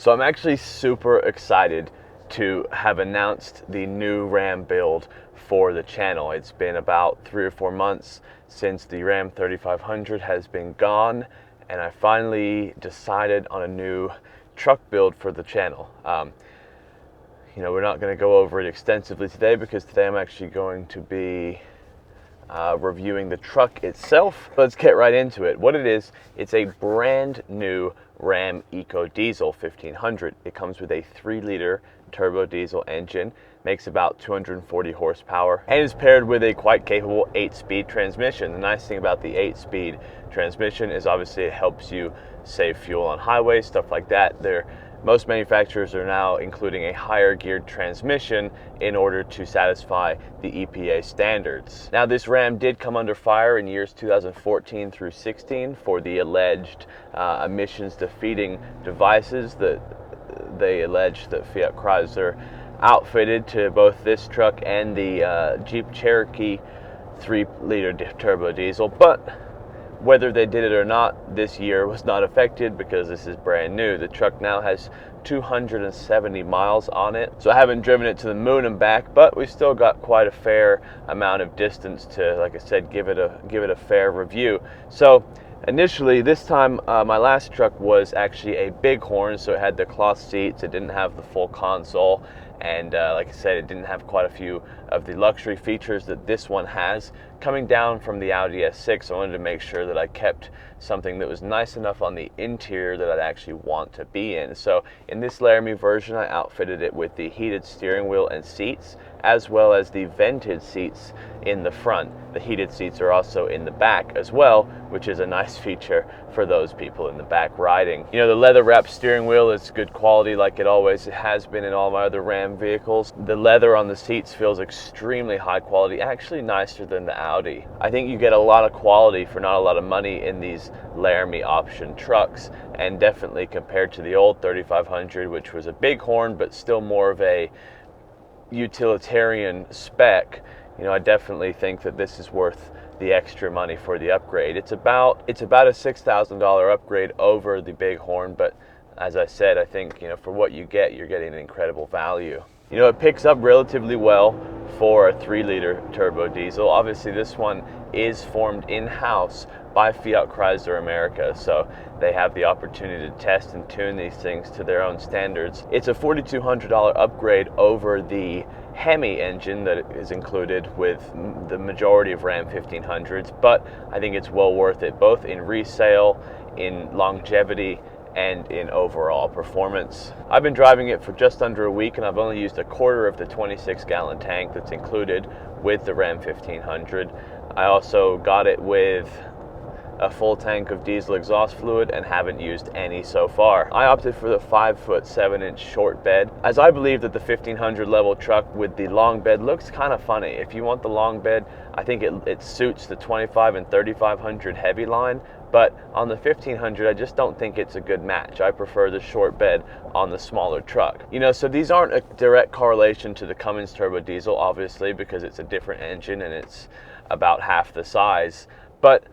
So I'm actually super excited to have announced the new Ram build for the channel. It's been about 3 or 4 months since the Ram 3500 has been gone, and I finally decided on a new truck build for the channel. We're not going to go over it extensively today because today I'm actually going to be reviewing the truck itself. Let's get right into it. What it is, it's a brand new Ram EcoDiesel 1500. It comes with a 3-liter turbo diesel engine, makes about 240 horsepower, and is paired with a quite capable 8-speed transmission. The nice thing about the 8-speed transmission is obviously it helps you save fuel on highways, stuff like that. Most manufacturers are now including a higher geared transmission in order to satisfy the EPA standards. Now, this Ram did come under fire in years 2014 through 16 for the alleged emissions defeating devices that they allege that Fiat Chrysler outfitted to both this truck and the Jeep Cherokee 3-liter turbo diesel. But whether they did it or not, this year was not affected because this is brand new. The truck now has 270 miles on it. So I haven't driven it to the moon and back, but we've still got quite a fair amount of distance to, like I said, give it a fair review. So initially, this time, my last truck was actually a Bighorn, so it had the cloth seats, it didn't have the full console, and like I said, it didn't have quite a few of the luxury features that this one has. Coming down from the Audi S6, I wanted to make sure that I kept something that was nice enough on the interior that I'd actually want to be in. So in this Laramie version, I outfitted it with the heated steering wheel and seats, as well as the vented seats in the front. The heated seats are also in the back as well, which is a nice feature for those people in the back riding. The leather wrapped steering wheel is good quality, like it always has been in all my other Ram vehicles. The leather on the seats feels extremely high quality, actually nicer than the Audi. I think you get a lot of quality for not a lot of money in these Laramie option trucks, and definitely compared to the old 3500, which was a Bighorn but still more of a utilitarian spec, I definitely think that this is worth the extra money for the upgrade. It's about a $6,000 upgrade over the Bighorn, but as I said, I think for what you get, you're getting an incredible value. It picks up relatively well for a 3-liter turbo diesel. Obviously, this one is formed in-house by Fiat Chrysler America, so they have the opportunity to test and tune these things to their own standards. It's a $4,200 upgrade over the Hemi engine that is included with the majority of Ram 1500s, but I think it's well worth it, both in resale, in longevity, and in overall performance. I've been driving it for just under a week, and I've only used a quarter of the 26-gallon tank that's included with the Ram 1500. I also got it with a full tank of diesel exhaust fluid and haven't used any so far. I opted for the 5-foot 7-inch short bed, as I believe that the 1500 level truck with the long bed looks kind of funny. If you want the long bed, I think it suits the 25 and 3500 heavy line, but on the 1500, I just don't think it's a good match. I prefer the short bed on the smaller truck. So these aren't a direct correlation to the Cummins turbo diesel, obviously, because it's a different engine and it's about half the size, but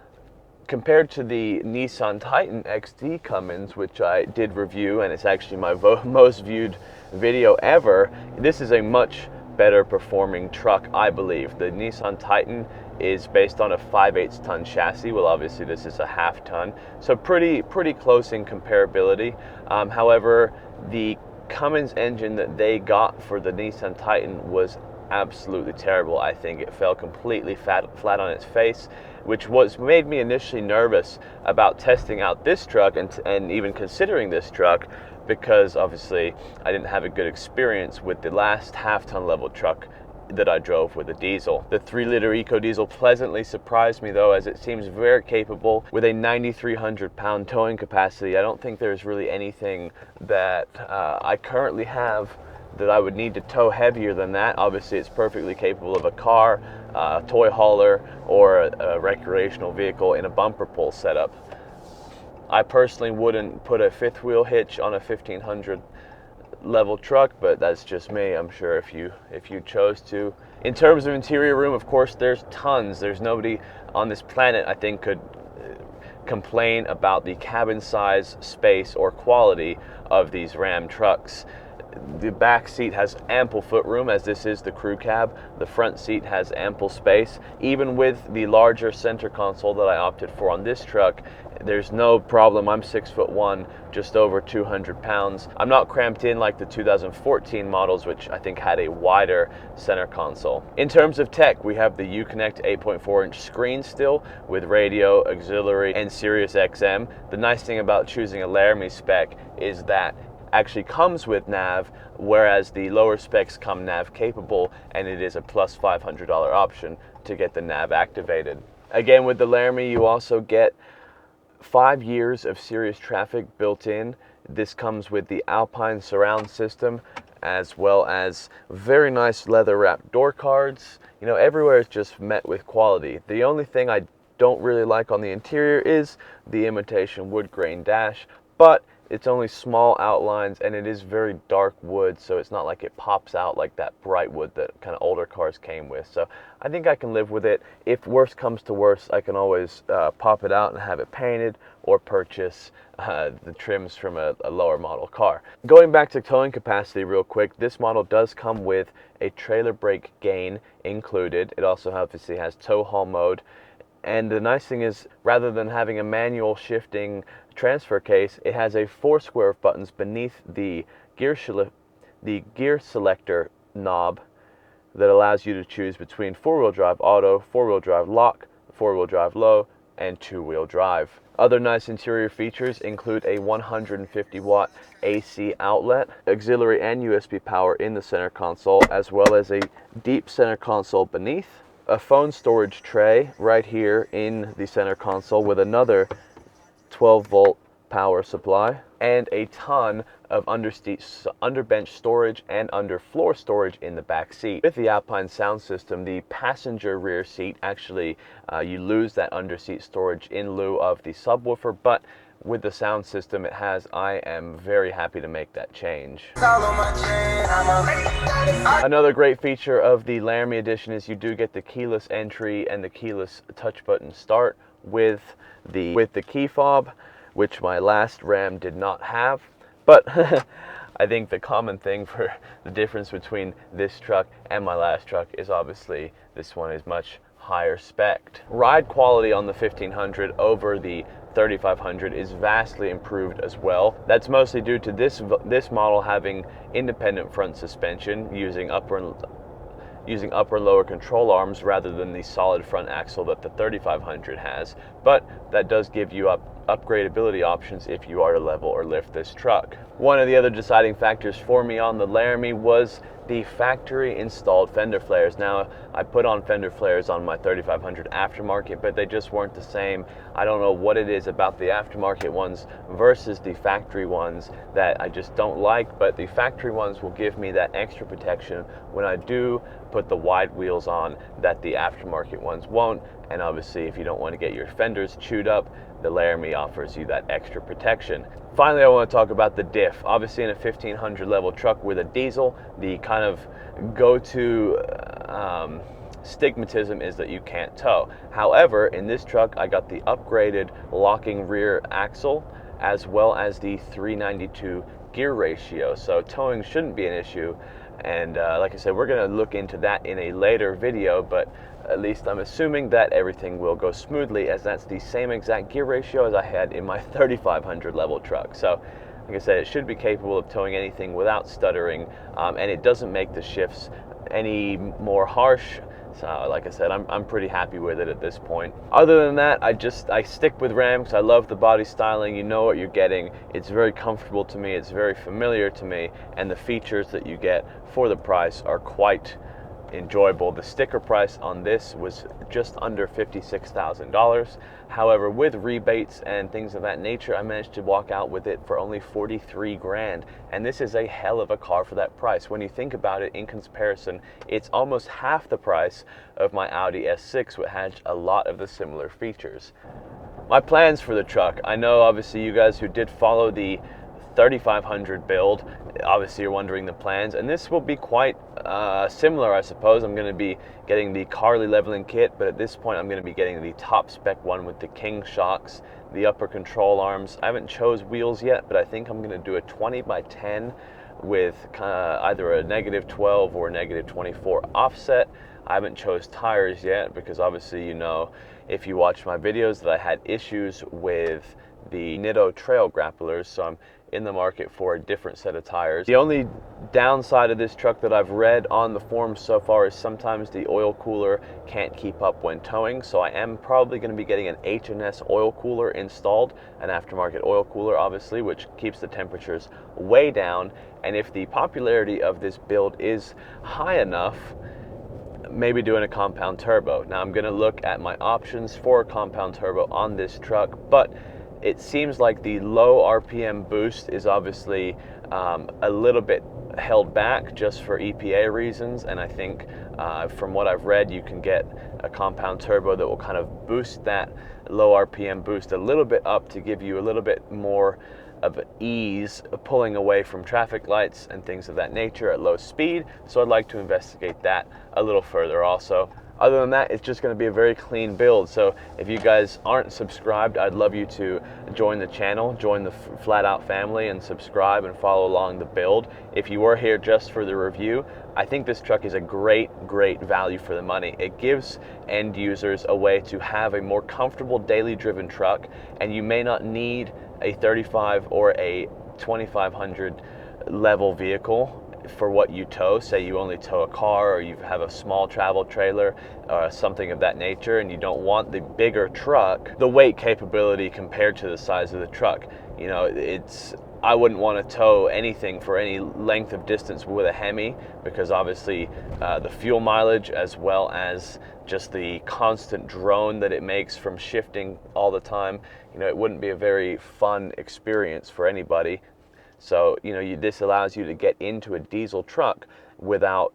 compared to the Nissan Titan XD Cummins, which I did review, and it's actually my most viewed video ever, this is a much better performing truck, I believe. The Nissan Titan is based on a 5/8 ton chassis. Well, obviously this is a half ton, so pretty close in comparability. However, the Cummins engine that they got for the Nissan Titan was absolutely terrible. I think it fell completely flat on its face, which made me initially nervous about testing out this truck and even considering this truck, because obviously I didn't have a good experience with the last half-ton level truck that I drove with a diesel. The 3-liter EcoDiesel pleasantly surprised me though, as it seems very capable with a 9,300 pound towing capacity. I don't think there's really anything that I currently have that I would need to tow heavier than that. Obviously, it's perfectly capable of a car, a toy hauler, or a recreational vehicle in a bumper pull setup. I personally wouldn't put a 5th wheel hitch on a 1500 level truck, but that's just me. I'm sure if you chose to. In terms of interior room, of course, there's tons. There's nobody on this planet I think could complain about the cabin size, space, or quality of these Ram trucks. The back seat has ample footroom, as this is the crew cab. The front seat has ample space. Even with the larger center console that I opted for on this truck, there's no problem. I'm 6'1", just over 200 pounds. I'm not cramped in like the 2014 models, which I think had a wider center console. In terms of tech, we have the Uconnect 8.4-inch screen still with radio, auxiliary, and Sirius XM. The nice thing about choosing a Laramie spec is that actually comes with nav, whereas the lower specs come nav capable, and it is a plus $500 option to get the nav activated. Again, with the Laramie, you also get 5 years of Sirius traffic built in. This comes with the Alpine surround system, as well as very nice leather wrapped door cards. You know, everywhere is just met with quality. The only thing I don't really like on the interior is the imitation wood grain dash, but it's only small outlines, and it is very dark wood, so it's not like it pops out like that bright wood that kind of older cars came with. So I think I can live with it. If worse comes to worse, I can always pop it out and have it painted, or purchase the trims from a lower model car. Going back to towing capacity real quick, this model does come with a trailer brake gain included. It also obviously has tow haul mode. And the nice thing is, rather than having a manual shifting transfer case, it has a 4 square buttons beneath the gear selector knob that allows you to choose between 4-wheel drive auto, 4-wheel drive lock, 4-wheel drive low, and 2-wheel drive. Other nice interior features include a 150-watt AC outlet, auxiliary and USB power in the center console, as well as a deep center console beneath, a phone storage tray right here in the center console with another 12-volt power supply, and a ton of underbench storage and underfloor storage in the back seat. With the Alpine sound system, the passenger rear seat, actually you lose that underseat storage in lieu of the subwoofer, but with the sound system it has, I am very happy to make that change. Another great feature of the Laramie edition is you do get the keyless entry and the keyless touch button start with the key fob, which my last Ram did not have. But I think the common thing for the difference between this truck and my last truck is obviously this one is much higher spec'd. Ride quality on the 1500 over the 3500 is vastly improved as well. That's mostly due to this model having independent front suspension using upper and lower control arms rather than the solid front axle that the 3500 has, but that does give you upgradability options if you are to level or lift this truck. One of the other deciding factors for me on the Laramie was the factory installed Fender Flares. Now, I put on Fender Flares on my 3500 aftermarket, but they just weren't the same. I don't know what it is about the aftermarket ones versus the factory ones that I just don't like, but the factory ones will give me that extra protection when I do put the wide wheels on that the aftermarket ones won't. And obviously, if you don't want to get your fenders chewed up, the Laramie offers you that extra protection. Finally, I want to talk about the diff. Obviously, in a 1500 level truck with a diesel, the kind of go-to stigmatism is that you can't tow. However, in this truck, I got the upgraded locking rear axle as well as the 392 gear ratio, so towing shouldn't be an issue. And like I said, we're going to look into that in a later video, but at least I'm assuming that everything will go smoothly, as that's the same exact gear ratio as I had in my 3500 level truck. So like I said, it should be capable of towing anything without stuttering, and it doesn't make the shifts any more harsh. So like I said, I'm pretty happy with it at this point. Other than that, I stick with Ram because I love the body styling. You know what you're getting. It's very comfortable to me. It's very familiar to me, and the features that you get for the price are quite enjoyable. The sticker price on this was just under $56,000. However, with rebates and things of that nature, I managed to walk out with it for only 43 grand. And this is a hell of a car for that price. When you think about it in comparison, it's almost half the price of my Audi S6, which has a lot of the similar features. My plans for the truck. I know obviously you guys who did follow the 3500 build, obviously you're wondering the plans, and this will be quite similar, I suppose. I'm going to be getting the Carly leveling kit, but at this point I'm going to be getting the top spec one with the King shocks, the upper control arms. I haven't chose wheels yet, but I think I'm going to do a 20 by 10 with either a -12 or a -24 offset. I haven't chose tires yet because obviously, you know, if you watch my videos, that I had issues with the Nitto trail grapplers, so I'm in the market for a different set of tires. The only downside of this truck that I've read on the forums so far is sometimes the oil cooler can't keep up when towing, so I am probably going to be getting an H&S oil cooler installed, an aftermarket oil cooler obviously, which keeps the temperatures way down. And if the popularity of this build is high enough, maybe doing a compound turbo. Now I'm going to look at my options for a compound turbo on this truck, but it seems like the low RPM boost is obviously a little bit held back just for EPA reasons, and I think from what I've read, you can get a compound turbo that will kind of boost that low RPM boost a little bit up to give you a little bit more of ease of pulling away from traffic lights and things of that nature at low speed. So I'd like to investigate that a little further also. Other than that, it's just going to be a very clean build. So if you guys aren't subscribed, I'd love you to join the channel, join the Flat Out family, and subscribe and follow along the build. If you were here just for the review, I think this truck is a great value for the money. It gives end users a way to have a more comfortable daily driven truck, and you may not need a 35 or a 2500 level vehicle for what you tow. Say you only tow a car, or you have a small travel trailer or something of that nature, and you don't want the bigger truck, the weight capability compared to the size of the truck. You know, I wouldn't want to tow anything for any length of distance with a Hemi, because obviously the fuel mileage, as well as just the constant drone that it makes from shifting all the time, you know, it wouldn't be a very fun experience for anybody. So, you know, this allows you to get into a diesel truck without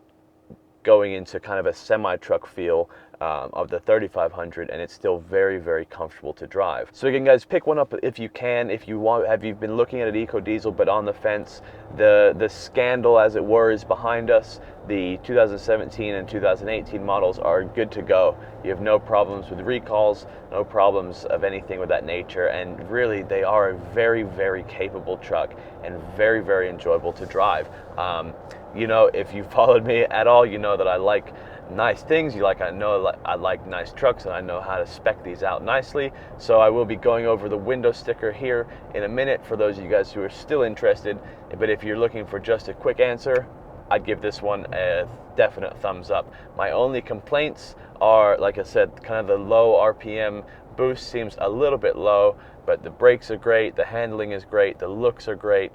going into kind of a semi-truck feel of the 3500, and it's still very comfortable to drive. So again, guys, pick one up if you can. If you want, have you been looking at an EcoDiesel but on the fence? The scandal, as it were, is behind us. The 2017 and 2018 models are good to go. You have no problems with recalls, no problems of anything with that nature, and really they are a very capable truck and very enjoyable to drive. You know, if you followed me at all, you know that I like nice things. I know I like nice trucks, and I know how to spec these out nicely. So I will be going over the window sticker here in a minute for those of you guys who are still interested. But if you're looking for just a quick answer, I'd give this one a definite thumbs up. My only complaints are, like I said, kind of the low RPM boost seems a little bit low, but the brakes are great, the handling is great, the looks are great.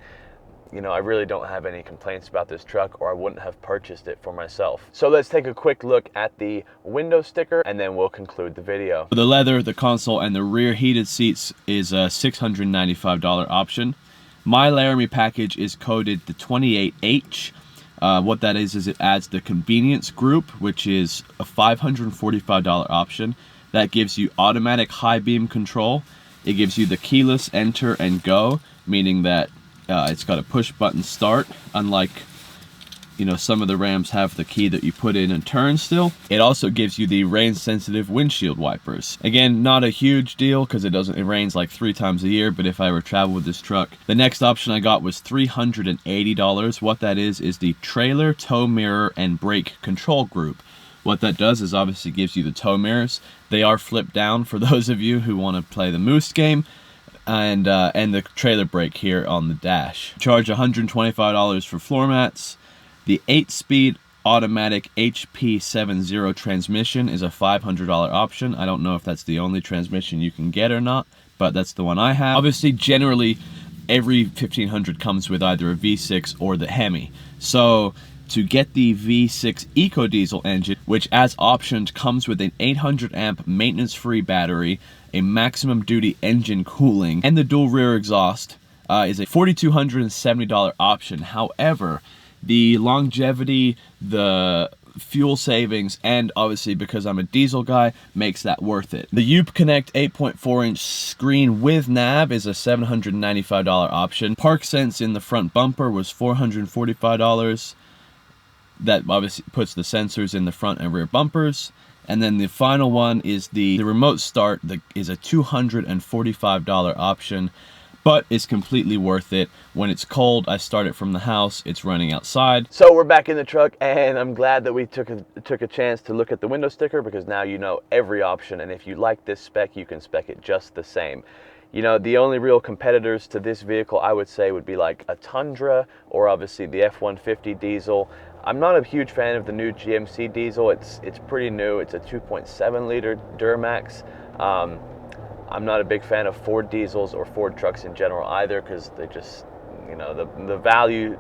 You know, I really don't have any complaints about this truck, or I wouldn't have purchased it for myself. So let's take a quick look at the window sticker, and then we'll conclude the video. The leather, the console, and the rear heated seats is a $695 option. My Laramie package is coded the 28H. What that is it adds the convenience group, which is a $545 option. That gives you automatic high beam control. It gives you the keyless enter and go, meaning that it's got a push button start, unlike, you know, some of the Rams have the key that you put in and turn still. It also gives you the rain sensitive windshield wipers. Again, not a huge deal because it rains like 3 times a year, but if I ever travel with this truck. The next option I got was $380. What that is the trailer, tow mirror, and brake control group. What that does is obviously gives you the tow mirrors. They are flipped down for those of you who want to play the moose game. And the trailer brake here on the dash. Charge $125 for floor mats. The 8-speed automatic HP70 transmission is a $500 option. I don't know if that's the only transmission you can get or not, but that's the one I have. Obviously, generally, every 1500 comes with either a V6 or the Hemi. So to get the V6 EcoDiesel engine, which as optioned comes with an 800 amp maintenance-free battery, a maximum duty engine cooling, and the dual rear exhaust, is a $4,270 option. However, the longevity, the fuel savings, and obviously because I'm a diesel guy, makes that worth it. The UP-Connect 8.4-inch screen with nav is a $795 option. Park Sense in the front bumper was $445. That obviously puts the sensors in the front and rear bumpers. And then the final one is the remote start that is a $245 option, but it's completely worth it. When it's cold, I start it from the house, it's running outside. So we're back in the truck, and I'm glad that we took a chance to look at the window sticker, because now you know every option, and if you like this spec, you can spec it just the same. You know, the only real competitors to this vehicle, I would say, would be like a Tundra, or obviously the F-150 diesel. I'm not a huge fan of the new GMC diesel. It's pretty new. It's a 2.7 liter Duramax. I'm not a big fan of Ford diesels or Ford trucks in general either, because they just, you know, the value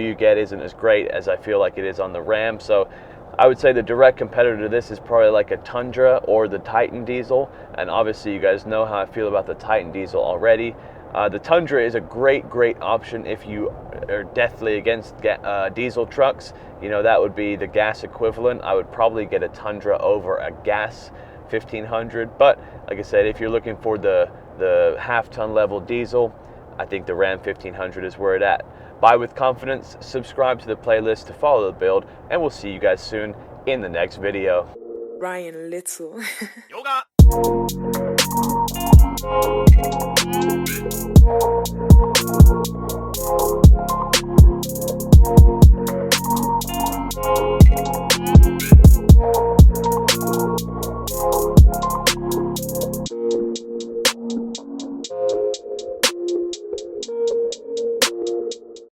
you get isn't as great as I feel like it is on the Ram. So I would say the direct competitor to this is probably like a Tundra or the Titan diesel, and obviously you guys know how I feel about the Titan diesel already. The Tundra is a great option if you are deathly against diesel trucks. You know, that would be the gas equivalent. I would probably get a Tundra over a gas 1500, but like I said, if you're looking for the half-ton level diesel, I think the Ram 1500 is where it's at. Buy with confidence, subscribe to the playlist to follow the build, and we'll see you guys soon in the next video. Ryan Little. Yoga.